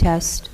Test.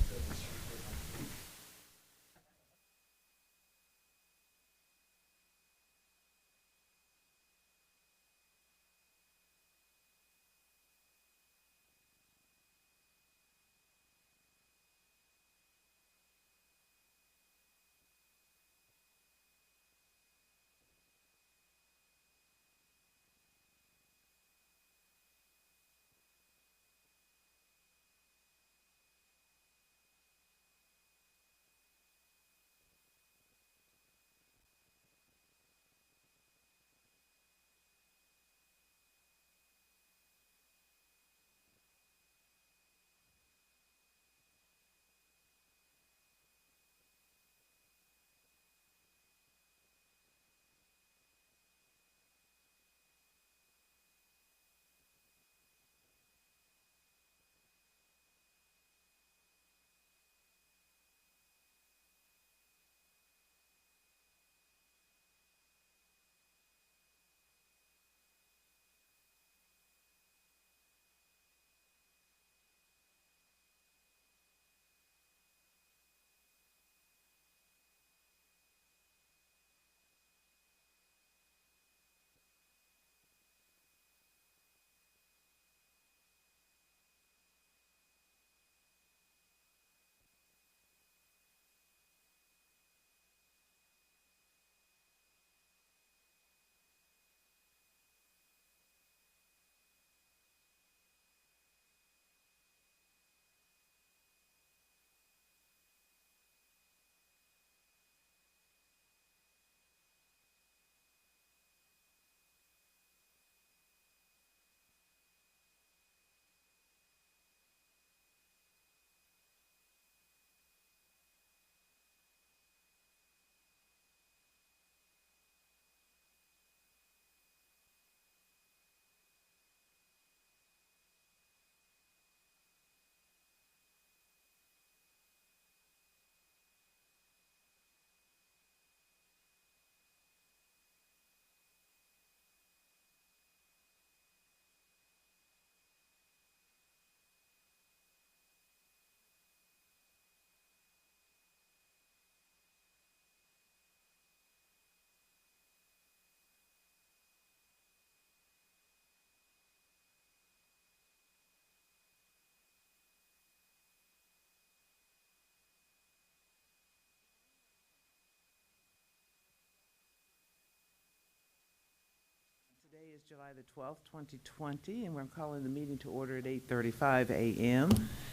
Today is July the 12th, 2020, and we're calling the meeting to order at 8:35 a.m.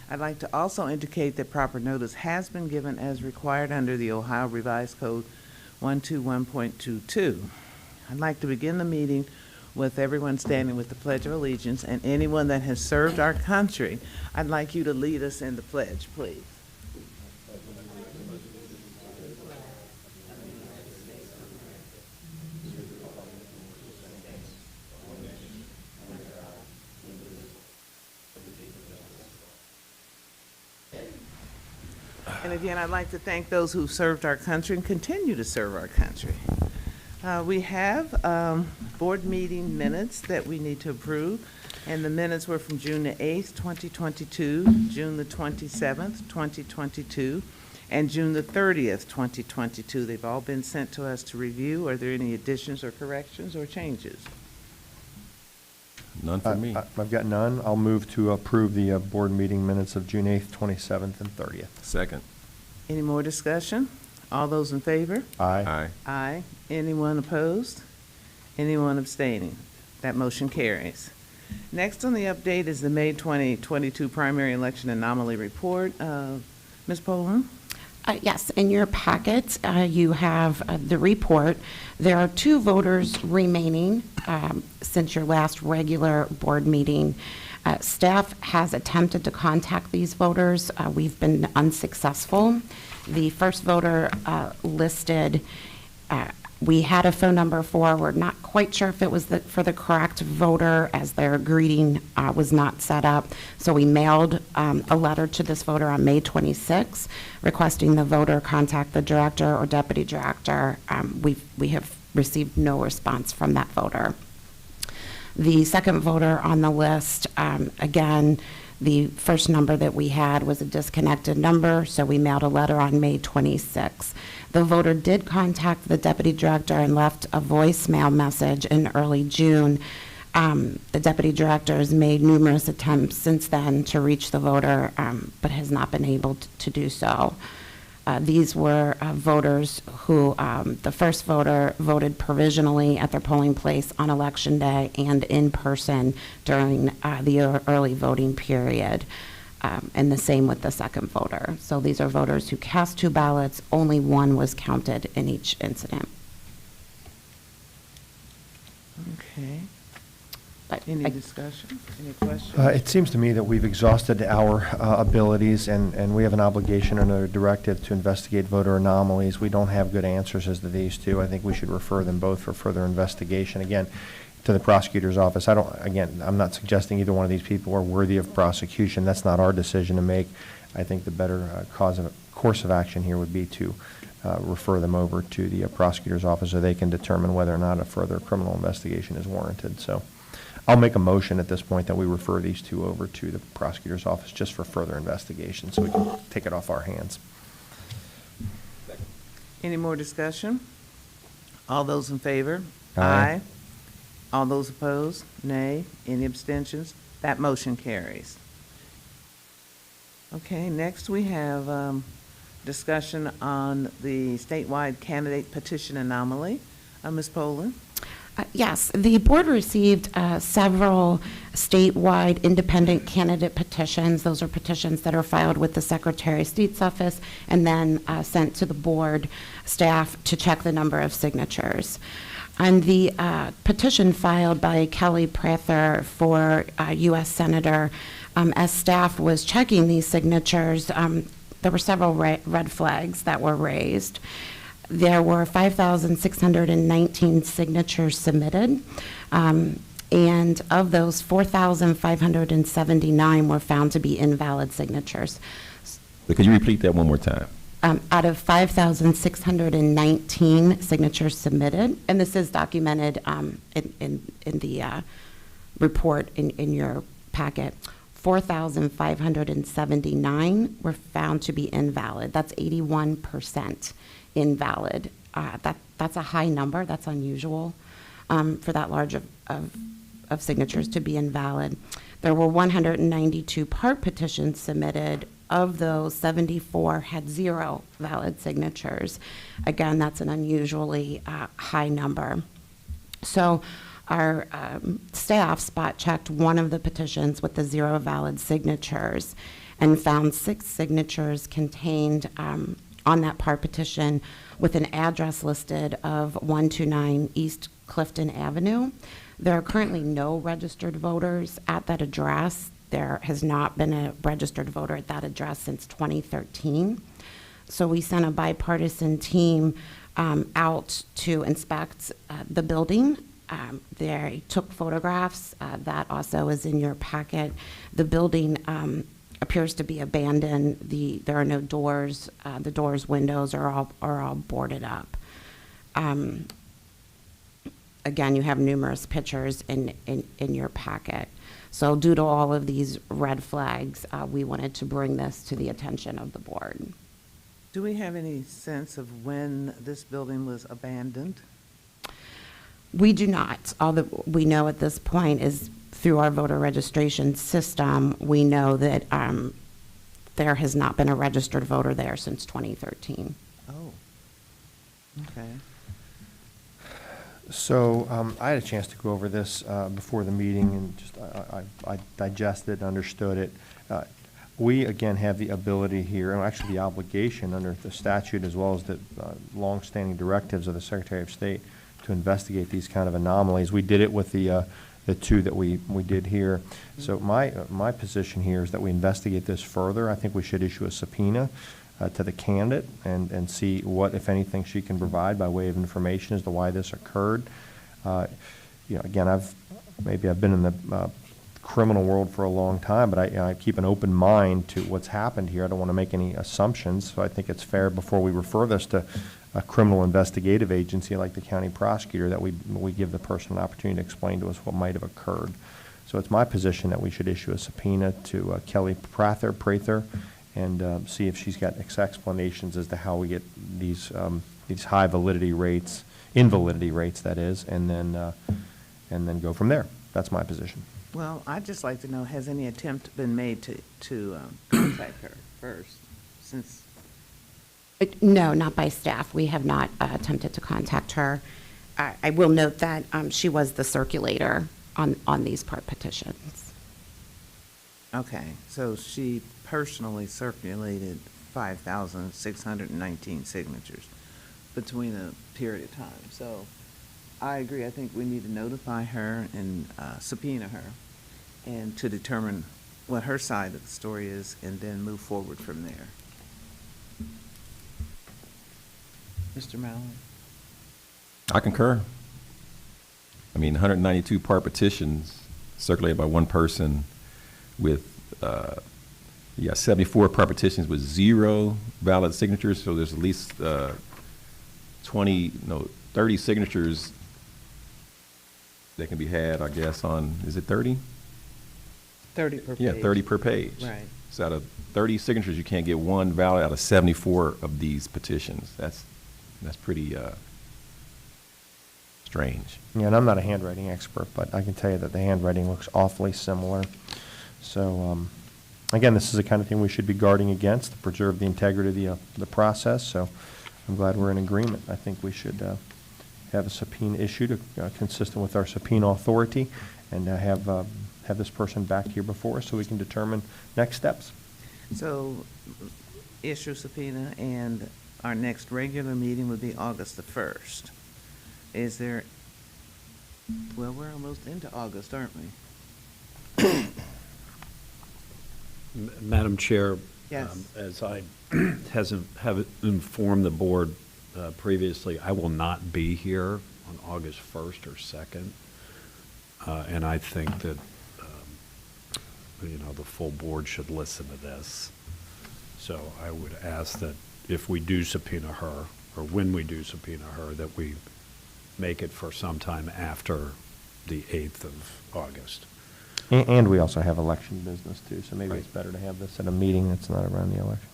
I'd like to also indicate that proper notice has been given as required under the Ohio Revised Code 121.22. I'd like to begin the meeting with everyone standing with the Pledge of Allegiance, and anyone that has served our country, I'd like you to lead us in the pledge, please. And again, I'd like to thank those who served our country and continue to serve our country. We have board meeting minutes that we need to approve, and the minutes were from June the 8th, 2022, June the 27th, 2022, and June the 30th, 2022. They've all been sent to us to review. Are there any additions or corrections or changes? None for me. I've got none. I'll move to approve the board meeting minutes of June 8th, 27th, and 30th. Second. Any more discussion? All those in favor? Aye. Aye. Aye. Anyone opposed? Anyone abstaining? That motion carries. Next on the update is the May 2022 primary election anomaly report. Ms. Poland? Yes, in your packet, you have the report. There are 2 voters remaining since your last regular board meeting. Staff has attempted to contact these voters. We've been unsuccessful. The first voter listed, we had a phone number for. We're not quite sure if it was for the correct voter, as their greeting was not set up. So we mailed a letter to this voter on May 26th requesting the voter contact the director or deputy director. We have received no response from that voter. The second voter on the list, again, The first number that we had was a disconnected number, so we mailed a letter on May 26. The voter did contact the deputy director and left a voicemail message in early June. The deputy director has made numerous attempts since then to reach the voter, but has not been able to do so. These were voters who, the first voter voted provisionally at their polling place on Election Day and in person during the early voting period, and the same with the second voter. So these are voters who cast 2 ballots, only one was counted in each incident. Okay. But Any discussion? Any questions? It seems to me that we've exhausted our abilities, and we have an obligation under the directive to investigate voter anomalies. We don't have good answers as to these two. I think we should refer them both for further investigation. Again, to the prosecutor's office. I'm not suggesting either one of these people are worthy of prosecution. That's not our decision to make. I think the better course of action here would be to refer them over to the prosecutor's office so they can determine whether or not a further criminal investigation is warranted. So I'll make a motion at this point that we refer these two over to the prosecutor's office just for further investigation so we can take it off our hands. Any more discussion? All those in favor? Aye. All those opposed? Nay. Any abstentions? That motion carries. Okay, next we have discussion on the statewide candidate petition anomaly. Ms. Poland? Yes, the board received several statewide independent candidate petitions. Those are petitions that are filed with the Secretary of State's office and then sent to the board staff to check the number of signatures. On the petition filed by Kelly Prather for U.S. Senator, as staff was checking these signatures, there were several red flags that were raised. There were 5,619 signatures submitted, and of those, 4,579 were found to be invalid signatures. Could you repeat that one more time? Out of 5,619 signatures submitted, and this is documented in the report in your packet, 4,579 were found to be invalid. That's 81% invalid. That's a high number. That's unusual for that large of signatures to be invalid. There were 192 part petitions submitted. Of those, 74 had 0 valid signatures. Again, that's an unusually high number. So our staff spot checked one of the petitions with the 0 valid signatures and found 6 signatures contained on that part petition with an address listed of 129 East Clifton Avenue. There are currently no registered voters at that address. There has not been a registered voter at that address since 2013. So we sent a bipartisan team out to inspect the building. They took photographs. That also is in your packet. The building appears to be abandoned. There are no doors. The doors, windows are all boarded up. Again, you have numerous pictures in your packet. So due to all of these red flags, we wanted to bring this to the attention of the board. Do we have any sense of when this building was abandoned? We do not. All that we know at this point is through our voter registration system, we know that there has not been a registered voter there since 2013. Oh, okay. So I had a chance to go over this before the meeting, and just I digested, understood it. We, again, have the ability here, and actually the obligation under the statute as well as the longstanding directives of the Secretary of State to investigate these kind of anomalies. We did it with the two that we did here. So my position here is that we investigate this further. I think we should issue a subpoena to the candidate and see what, if anything, she can provide by way of information as to why this occurred. Again, I've been in the criminal world for a long time, but I keep an open mind to what's happened here. I don't want to make any assumptions, so I think it's fair before we refer this to a criminal investigative agency like the county prosecutor that we give the person an opportunity to explain to us what might have occurred. So it's my position that we should issue a subpoena to Kelly Prather, and see if she's got explanations as to how we get these high validity rates, invalidity rates, that is, and then go from there. That's my position. Well, I'd just like to know, has any attempt been made to contact her first, since, No, not by staff. We have not attempted to contact her. I will note that she was the circulator on these part petitions. okay, so she personally circulated 5,619 signatures between a period of time. So I agree, I think we need to notify her and subpoena her, and to determine what her side of the story is, and then move forward from there. Mr. Mallon? I concur. I mean, 192 part petitions circulated by one person with, you got 74 part petitions with 0 valid signatures, so there's at least 30 signatures that can be had, I guess, on, is it 30? 30 per page. Yeah, 30 per page. Right. So out of 30 signatures, you can't get one valid out of 74 of these petitions. That's pretty strange. Yeah, and I'm not a handwriting expert, but I can tell you that the handwriting looks awfully similar. So, again, this is the kind of thing we should be guarding against, to preserve the integrity of the process. So I'm glad we're in agreement. I think we should have a subpoena issued consistent with our subpoena authority, and have this person back here before us so we can determine next steps. So issue subpoena, and our next regular meeting would be August the 1st. Is there, well, we're almost into August, aren't we? Madam Chair. Yes. As I have informed the board previously, I will not be here on August 1st or 2nd. And I think that, the full board should listen to this. So I would ask that if we do subpoena her, or when we do subpoena her, that we make it for sometime after the 8th of August. And we also have election business too, so maybe Right. it's better to have this at a meeting that's not around the election.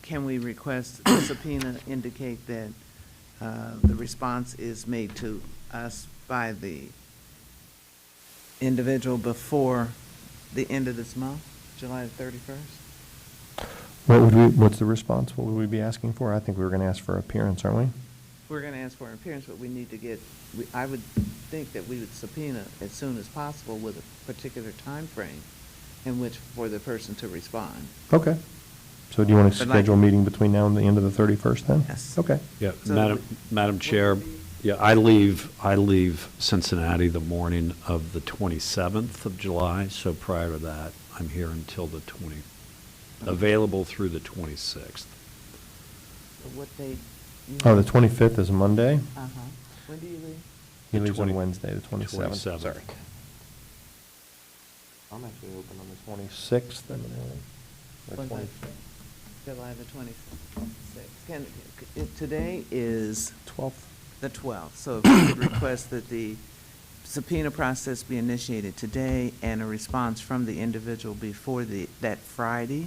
Can we request the subpoena indicate that the response is made to us by the individual before the end of this month, July the 31st? What's the response? What would we be asking for? I think we were going to ask for appearance, aren't we? We're going to ask for an appearance, but we need to get, I would think that we would subpoena as soon as possible with a particular time frame in which for the person to respond. Okay. So do you want to But like- schedule a meeting between now and the end of the 31st then? Yes. Okay. Yeah, So- Madam Chair, yeah, I leave Cincinnati the morning of the 27th of July, so prior to that, I'm here until the available through the 26th. So what date? Oh, the 25th is a Monday? Uh-huh. When do you leave? He The leaves on 20 Wednesday, the 27th. 27th. Sorry. I'm actually open on the 26th in the morning. Or What 20 about July the 26th. Today is 12th. the 12th, so if we could request that the subpoena process be initiated today and a response from the individual before that Friday,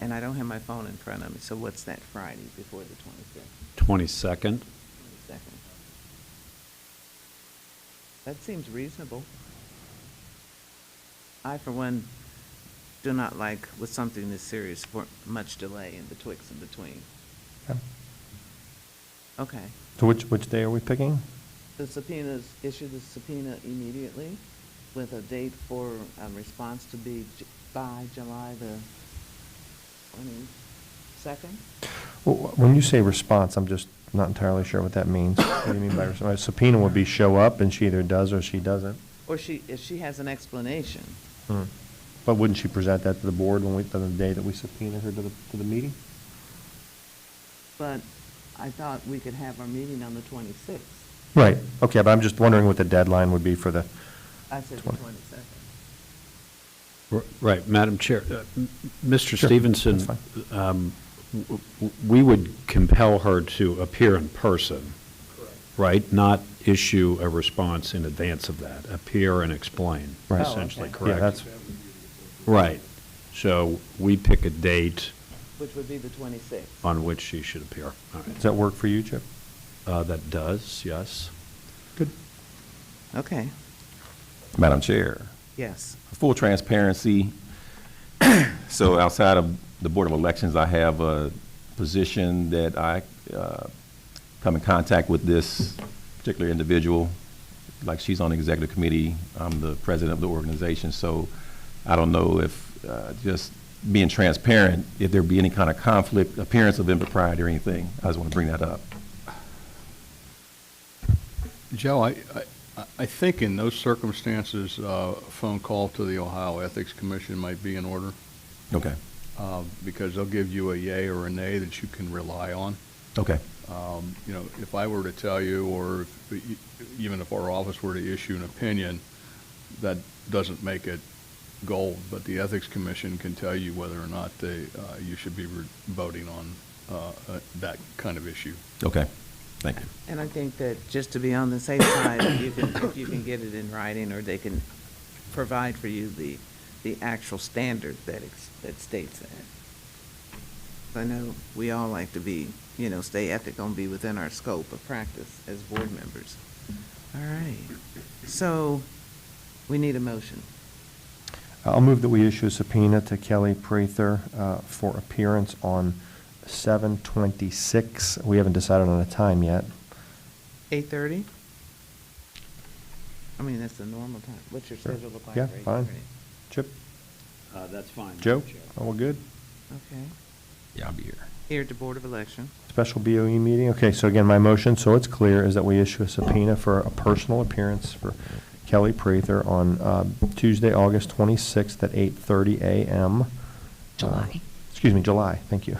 and I don't have my phone in front of me, so what's that Friday before the 25th? 22nd? 22nd. That seems reasonable. I, for one, do not like with something this serious for much delay in betwixt and between. Okay. Okay. So which day are we picking? The subpoenas, issue the subpoena immediately with a date for a response to be by July the 22nd? Well, when you say response, I'm just not entirely sure what that means. What do you mean by response? Subpoena would be show up and she either does or she doesn't. Or if she has an explanation. But wouldn't she present that to the board on the day that we subpoena her to the meeting? But I thought we could have our meeting on the 26th. Right, okay, but I'm just wondering what the deadline would be for the, I said the 20. 22nd. Right, Madam Chair, Mr. Sure, Stevenson, that's we would compel her to appear in person. right? Not issue a response in advance of that. Appear and explain, Right. essentially, Oh, okay. correct? Yeah, that's, Right. So we pick a date Which would be the 26th. on which she should appear. All does right. that work for you, Chip? That does, yes. Good. Okay, Madam Chair, yes. full transparency, so outside of the Board of Elections, I have a position that I come in contact with this particular individual, like she's on the executive committee, I'm the president of the organization, so I don't know if, just being transparent, if there be any kind of conflict, appearance of impropriety or anything, I just want to bring that up. Joe, I think in those circumstances, a phone call to the Ohio Ethics Commission might be in order, Okay, because they'll give you a yay or a nay that you can rely on. okay, You know, if I were to tell you, or even if our office were to issue an opinion, that doesn't make it gold, but the Ethics Commission can tell you whether or not you should be voting on that kind of issue. okay, thank you. And I think that just to be on the safe side, if you can get it in writing, or they can provide for you the actual standard that states that. I know we all like to be, stay ethical and be within our scope of practice as board members. All right, so we need a motion. I'll move that we issue a subpoena to Kelly Prather for appearance on 7/26. We haven't decided on a time yet. 8:30? I mean, that's the normal time. What's your Sure. schedule look like? Yeah, for fine. 8:30? Chip? That's fine. Joe? Chair. All good? Okay. Yeah, I'll be here. Here at the Board of Election. Special BOE meeting? Okay, so again, my motion, so it's clear, is that we issue a subpoena for a personal appearance for Kelly Prather on Tuesday, August 26th at 8:30 a.m. July. Excuse me, July, thank you.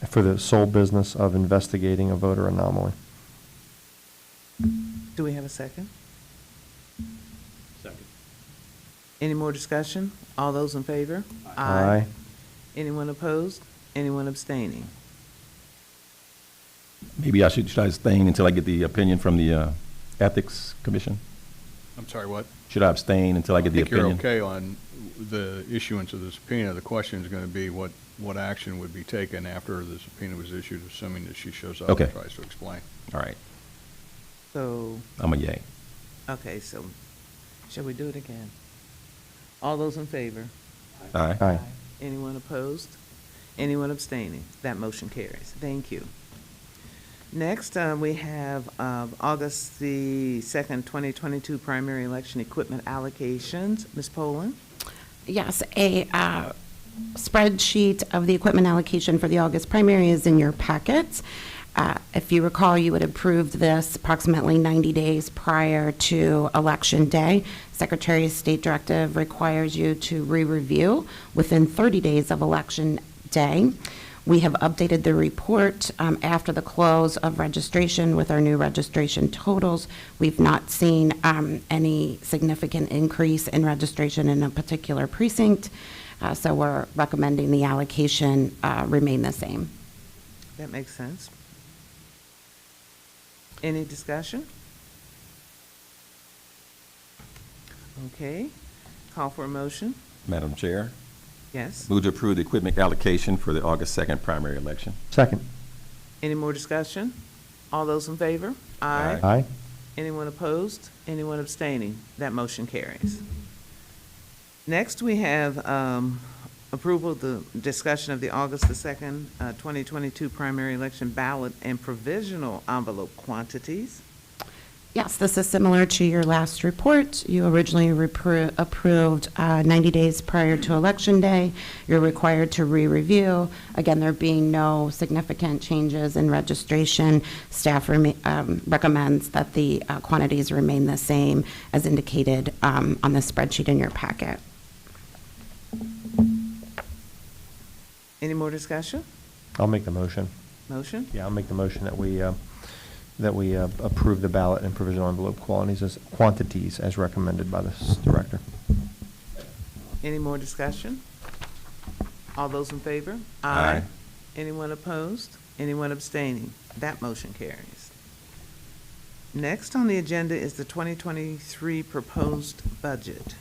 For the sole business of investigating a voter anomaly. Do we have a second? Second. Any more discussion? All those in favor? Aye. Anyone opposed? Anyone abstaining? Maybe should I abstain until I get the opinion from the Ethics Commission? I'm sorry, what? Should I abstain until I get the opinion? I think you're okay on the issuance of the subpoena. The question is going to be what action would be taken after the subpoena was issued, assuming that she shows up Okay. and tries to explain. All right, So, I'm a yay. okay, so shall we do it again? All those in favor? Aye. Aye. Anyone opposed? Anyone abstaining? That motion carries. Thank you. Next, we have August the 2nd, 2022 primary election equipment allocations. Ms. Poland? Yes, a spreadsheet of the equipment allocation for the August primary is in your packets. If you recall, you had approved this approximately 90 days prior to Election Day. Secretary of State directive requires you to re-review within 30 days of Election Day. We have updated the report after the close of registration with our new registration totals. We've not seen any significant increase in registration in a particular precinct, so we're recommending the allocation remain the same. That makes sense. Any discussion? Okay, call for a motion. Madam Chair, Yes. move to approve the equipment allocation for the August 2nd primary election. Second. Any more discussion? All those in favor? Aye. Aye. Anyone opposed? Anyone abstaining? That motion carries. Next, we have approval of the discussion of the August the 2nd, 2022 primary election ballot and provisional envelope quantities. Yes, this is similar to your last report. You originally approved 90 days prior to Election Day. You're required to re-review. Again, there being no significant changes in registration, staff recommends that the quantities remain the same as indicated on the spreadsheet in your packet. Any more discussion? I'll make the motion. Motion? Yeah, I'll make the motion that we approve the ballot and provisional envelope quantities as recommended by the director. Any more discussion? All those in favor? Aye. Anyone opposed? Anyone abstaining? That motion carries. Next on the agenda is the 2023 proposed budget.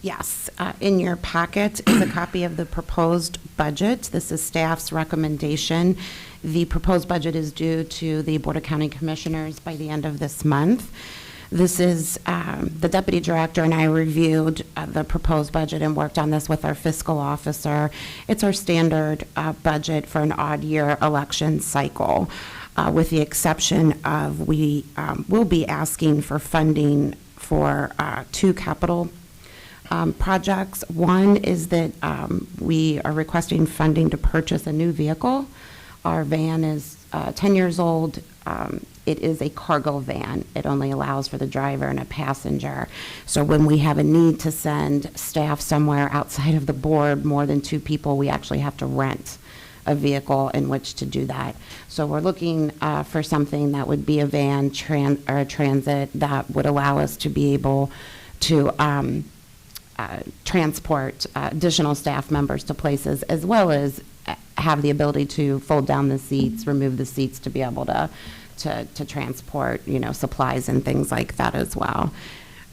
Yes, in your packet is a copy of the proposed budget. This is staff's recommendation. The proposed budget is due to the Board of County Commissioners by the end of this month. This is, the Deputy Director and I reviewed the proposed budget and worked on this with our fiscal officer. It's our standard budget for an odd year election cycle, with the exception of we will be asking for funding for two capital projects. One is that we are requesting funding to purchase a new vehicle. Our van is 10 years old. It is a cargo van. It only allows for the driver and a passenger. So when we have a need to send staff somewhere outside of the board, more than two people, we actually have to rent a vehicle in which to do that. So we're looking for something that would be a van or a transit that would allow us to be able to transport additional staff members to places, as well as have the ability to fold down the seats, remove the seats to be able to transport, supplies and things like that as well.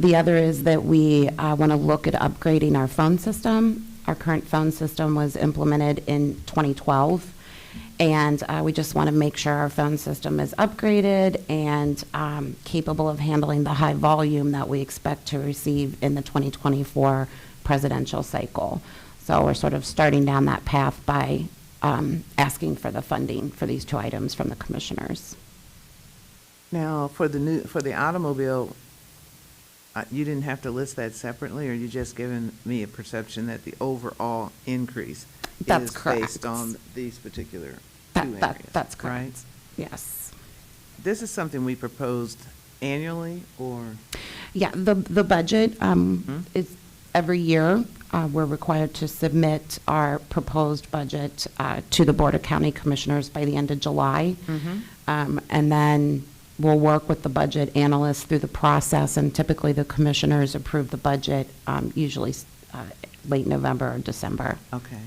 The other is that we want to look at upgrading our phone system. Our current phone system was implemented in 2012, and we just want to make sure our phone system is upgraded and capable of handling the high volume that we expect to receive in the 2024 presidential cycle. So we're sort of starting down that path by asking for the funding for these two items from the commissioners. Now, for the automobile, you didn't have to list that separately, or you just giving me a perception that the overall increase That's is correct. based on these particular two areas? That's correct. Right? Yes. This is something we proposed annually, or? Yeah, the budget is every year. We're required to submit our proposed budget to the Board of County Commissioners by the end of July. And then we'll work with the budget analysts through the process, and typically the commissioners approve the budget, usually late November or December. Okay.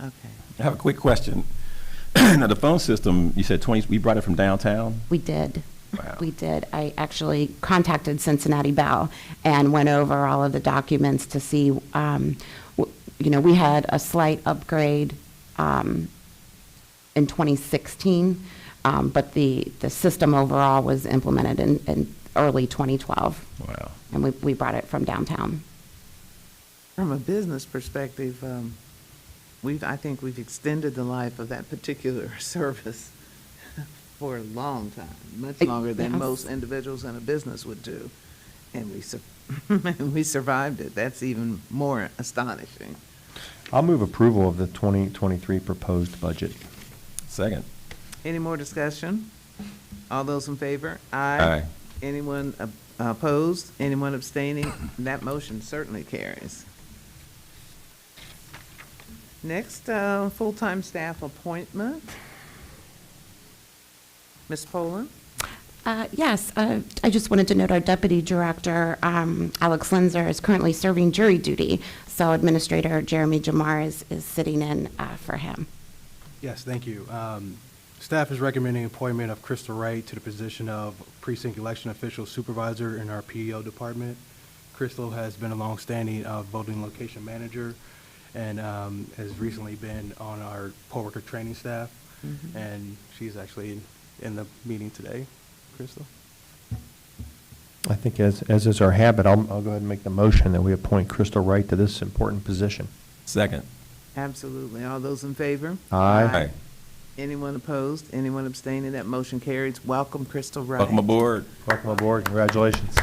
I have a quick question. Now, the phone system, you said we brought it from downtown? We did. Wow. We did. I actually contacted Cincinnati Bell and went over all of the documents to see, we had a slight upgrade in 2016, but the system overall was implemented in early 2012. Wow. And we brought it from downtown. From a business perspective, I think we've extended the life of that particular service for a long time, much longer than Yes. most individuals in a business would do. And we survived it. That's even more astonishing. I'll move approval of the 2023 proposed budget. Second. Any more discussion? All those in favor? Aye. Anyone opposed? Anyone abstaining? That motion certainly carries. Next, full-time staff appointment. Ms. Poland? Yes, I just wanted to note our Deputy Director, Alex Linzer, is currently serving jury duty, so Administrator Jeremy Jamar is sitting in for him. Yes, thank you. Staff is recommending appointment of Crystal Wright to the position of Precinct Election Official Supervisor in our PEO department. Crystal has been a longstanding voting location manager and has recently been on our poll worker training staff, and she's actually in the meeting today. Crystal? I think as is our habit, I'll go ahead and make the motion that we appoint Crystal Wright to this important position. Second. Absolutely. All those in favor? Aye. Anyone opposed? Anyone abstaining? That motion carries. Welcome, Crystal Wright. Welcome aboard. Welcome aboard. Congratulations.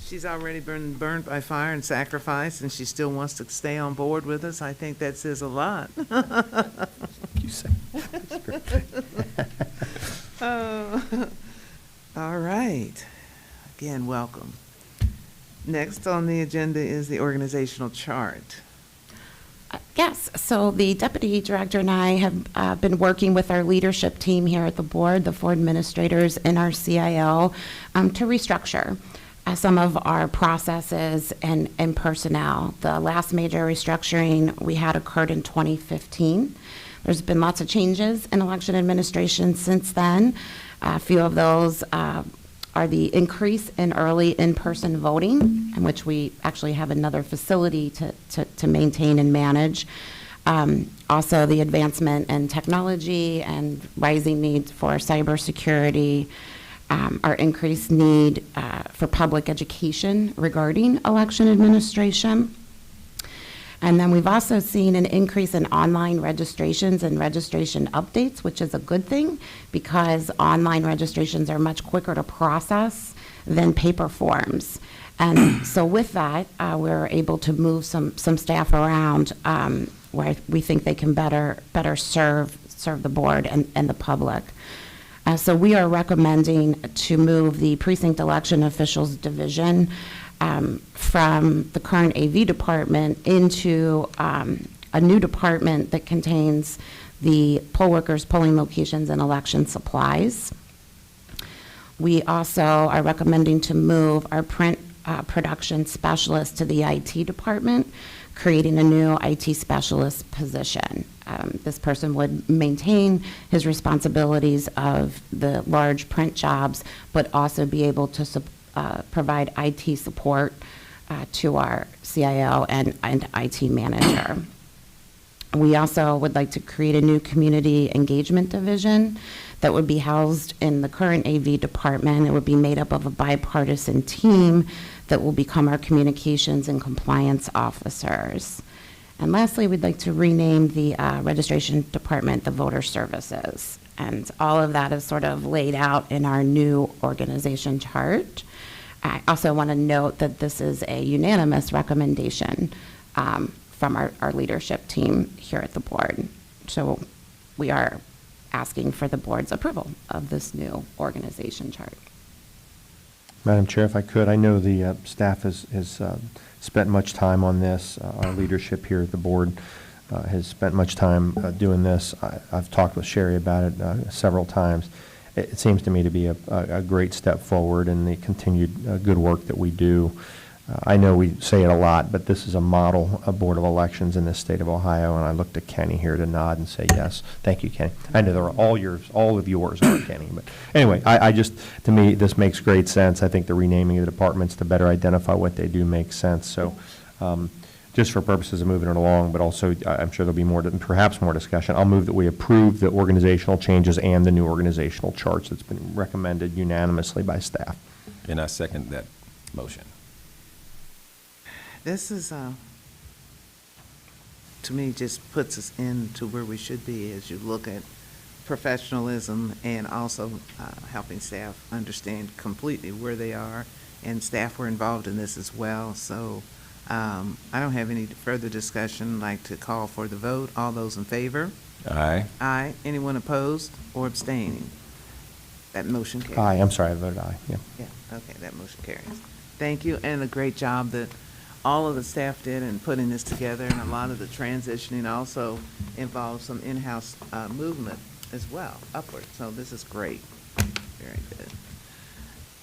She's already been burned by fire and sacrifice, and she still wants to stay on board with us. I think that says a lot. You say. All right. Again, welcome. Next on the agenda is the organizational chart. Yes, so the Deputy Director and I have been working with our leadership team here at the board, the 4 administrators and our CIO, to restructure some of our processes and personnel. The last major restructuring we had occurred in 2015. There's been lots of changes in election administration since then. A few of those are the increase in early in-person voting, in which we actually have another facility to maintain and manage. Also, the advancement in technology and rising needs for cybersecurity, our increased need for public education regarding election administration. And then we've also seen an increase in online registrations and registration updates, which is a good thing because online registrations are much quicker to process than paper forms. And so with that, we're able to move some staff around where we think they can better serve the board and the public. So we are recommending to move the precinct election officials division from the current AV department into a new department that contains the poll workers, polling locations, and election supplies. We also are recommending to move our print production specialist to the IT department, creating a new IT specialist position. This person would maintain his responsibilities of the large print jobs, but also be able to provide IT support to our CIO and IT manager. We also would like to create a new community engagement division that would be housed in the current AV department. It would be made up of a bipartisan team that will become our communications and compliance officers. And lastly, we'd like to rename the registration department the voter services. And all of that is sort of laid out in our new organization chart. I also want to note that this is a unanimous recommendation from our leadership team here at the board. So we are asking for the board's approval of this new organization chart. Madam Chair, if I could, I know the staff has spent much time on this. Our leadership here at the board has spent much time doing this. I've talked with Sherry about it several times. It seems to me to be a great step forward in the continued good work that we do. I know we say it a lot, but this is a model board of elections in the state of Ohio, and I look to Kenny here to nod and say yes. Thank you, Kenny. I know they're all of yours are, Kenny. But anyway, I just, to me, this makes great sense. I think the renaming of the departments to better identify what they do makes sense. So just for purposes of moving it along, but also I'm sure there'll be perhaps more discussion, I'll move that we approve the organizational changes and the new organizational charts that's been recommended unanimously by staff. And I second that motion. This is, to me, just puts us into where we should be as you look at professionalism and also helping staff understand completely where they are, and staff were involved in this as well. So I don't have any further discussion. I'd like to call for the vote. All those in favor? Aye. Aye. Anyone opposed or abstaining? That motion carries. Aye, I'm sorry, I voted aye. Yeah. Yeah, okay, that motion carries. Thank you, and a great job that all of the staff did in putting this together, and a lot of the transitioning also involves some in-house movement as well, upward. So this is great. Very good.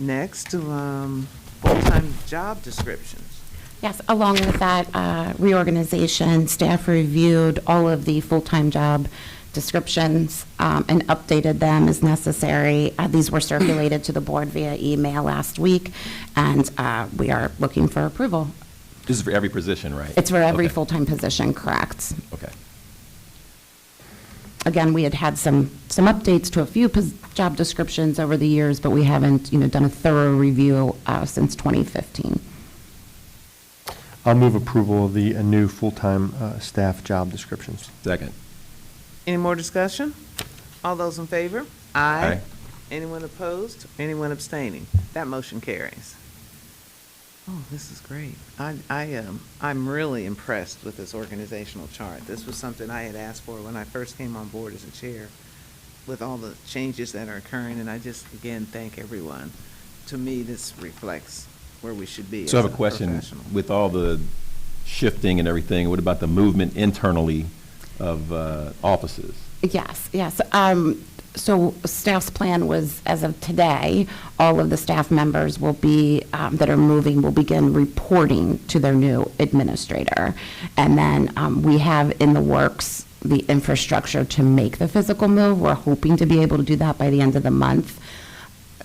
Next, full-time job descriptions. Yes, along with that reorganization, staff reviewed all of the full-time job descriptions and updated them as necessary. These were circulated to the board via email last week, and we are looking for approval. This is for every position, right? It's for every Okay. full-time position, correct. Okay. Again, we had some updates to a few job descriptions over the years, but we haven't, done a thorough review since 2015. I'll move approval of the new full-time staff job descriptions. Second. Any more discussion? All those in favor? Aye. Anyone opposed? Anyone abstaining? That motion carries. Oh, this is great. I'm really impressed with this organizational chart. This was something I had asked for when I first came on board as a chair, with all the changes that are occurring, and I just, again, thank everyone. To me, this reflects where we should be as So I a have a question. professional. With all the shifting and everything, what about the movement internally of offices? Yes. So staff's plan was, as of today, all of the staff members will be, that are moving, will begin reporting to their new administrator. And then we have in the works the infrastructure to make the physical move. We're hoping to be able to do that by the end of the month.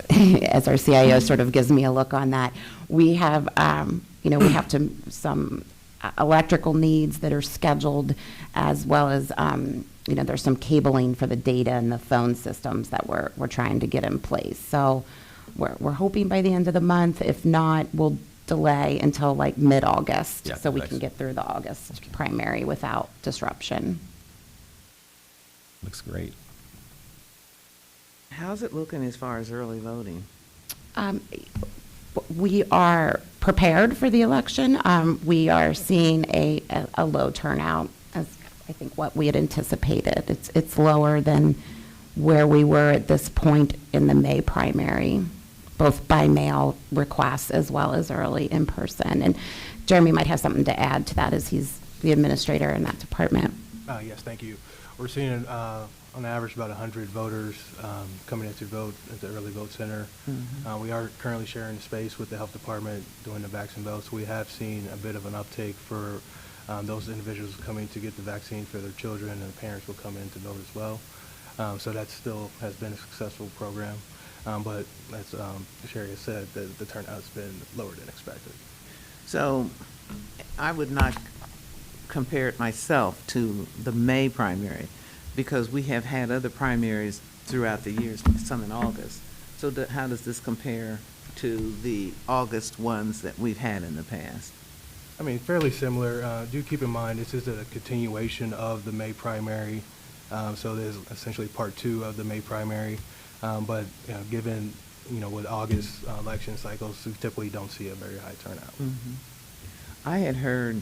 As our CIO sort of gives me a look on that, we have, we have some electrical needs that are scheduled, as well as, there's some cabling for the data and the phone systems that we're trying to get in place. So we're hoping by the end of the month. If not, we'll delay until like mid-August, Yeah, so we nice. can get through the August primary without disruption. Looks great. How's it looking as far as early voting? We are prepared for the election. We are seeing a low turnout, as I think what we had anticipated. It's lower than where we were at this point in the May primary, both by mail requests as well as early in person. And Jeremy might have something to add to that, as he's the administrator in that department. Yes, thank you. We're seeing, on average, about 100 voters coming in to vote at the early vote center. We are currently sharing space with the health department doing the vaccine votes. We have seen a bit of an uptake for those individuals coming to get the vaccine for their children, and the parents will come in to vote as well. So that still has been a successful program. But as Sherry has said, the turnout has been lower than expected. So I would not compare it myself to the May primary, because we have had other primaries throughout the years, some in August. So how does this compare to the August ones that we've had in the past? I mean, fairly similar. Do keep in mind, this is a continuation of the May primary. So there's essentially part 2 of the May primary. But given, with August election cycles, we typically don't see a very high turnout. I had heard,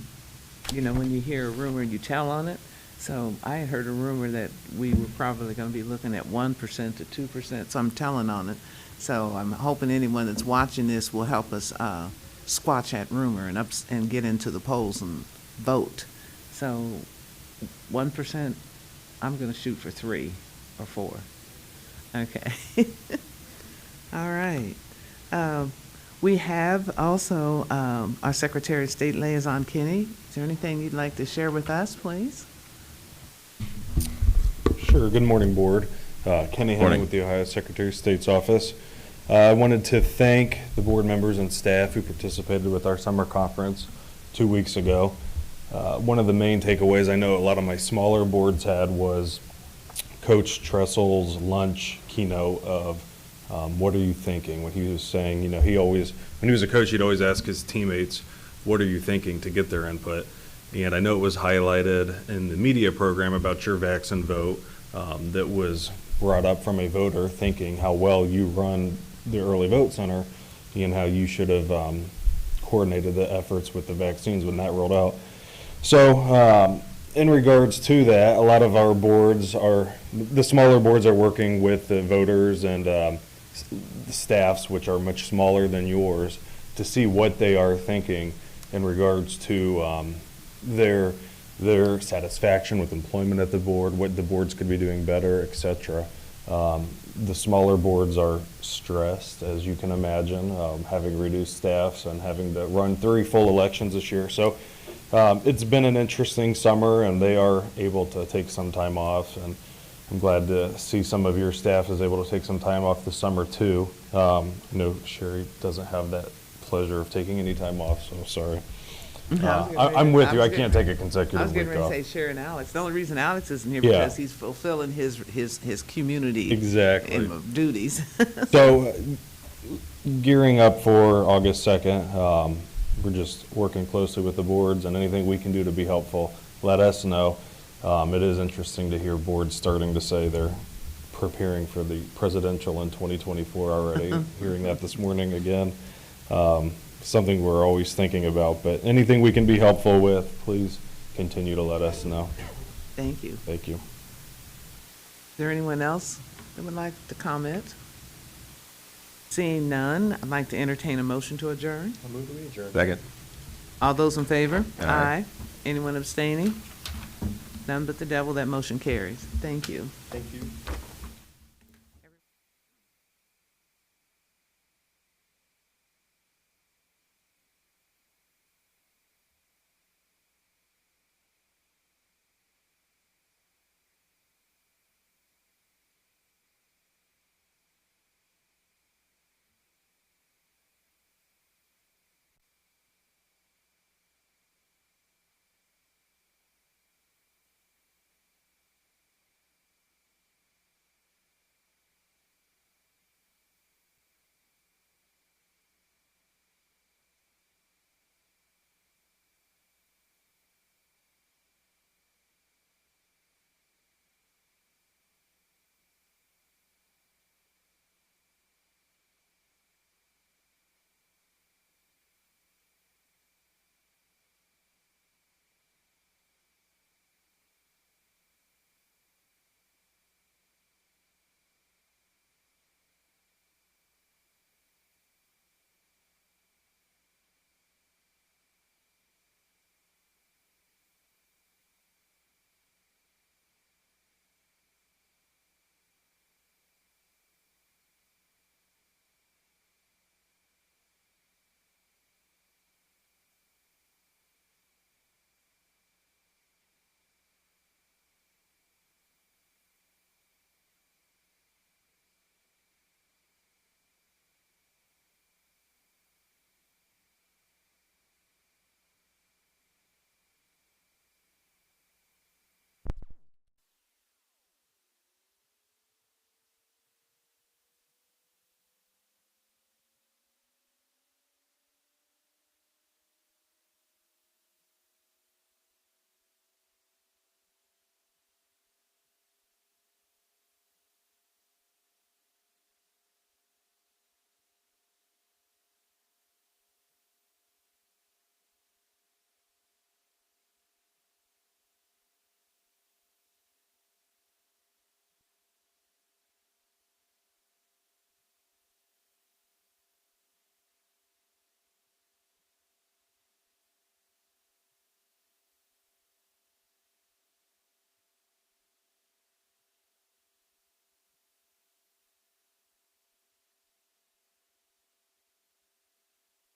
when you hear a rumor, you tell on it. So I had heard a rumor that we were probably going to be looking at 1% to 2%, so I'm telling on it. So I'm hoping anyone that's watching this will help us squash that rumor and get into the polls and vote. So 1%, I'm going to shoot for 3 or 4. Okay. All right. We have also our Secretary of State Liaison, Kenny. Is there anything you'd like to share with us, please? Sure. Good morning, Board. Kenny Morning. Henning with the Ohio Secretary of State's office. I wanted to thank the board members and staff who participated with our summer conference 2 weeks ago. One of the main takeaways I know a lot of my smaller boards had was Coach Tressel's lunch keynote of what are you thinking? When he was saying, when he was a coach, he'd always ask his teammates, what are you thinking, to get their input. And I know it was highlighted in the media program about your vaccine vote that was brought up from a voter thinking how well you run the early vote center and how you should have coordinated the efforts with the vaccines when that rolled out. So in regards to that, a lot of our boards the smaller boards are working with the voters and the staffs, which are much smaller than yours, to see what they are thinking in regards to their satisfaction with employment at the board, what the boards could be doing better, et cetera. The smaller boards are stressed, as you can imagine, having reduced staffs and having to run 3 full elections this year. So it's been an interesting summer, and they are able to take some time off, and I'm glad to see some of your staff is able to take some time off this summer too. Sherry doesn't have that pleasure of taking any time off, so sorry. I'm with you. I can't take a consecutive I was getting week ready off. to say Sharon Alex. The only reason Alex isn't here Yeah. because he's fulfilling his community Exactly. duties. So, gearing up for August 2nd, we're just working closely with the boards, and anything we can do to be helpful, let us know. It is interesting to hear boards starting to say they're preparing for the presidential in 2024 already. Hearing that this morning again. Something we're always thinking about, but anything we can be helpful with, please continue to let us know. Thank you. Thank you. Is there anyone else that would like to comment? Seeing none, I'd like to entertain a motion to adjourn. I'll move to adjourn. Second. All those in favor? Aye. Anyone abstaining? None but the devil, that motion carries. Thank you. Thank you.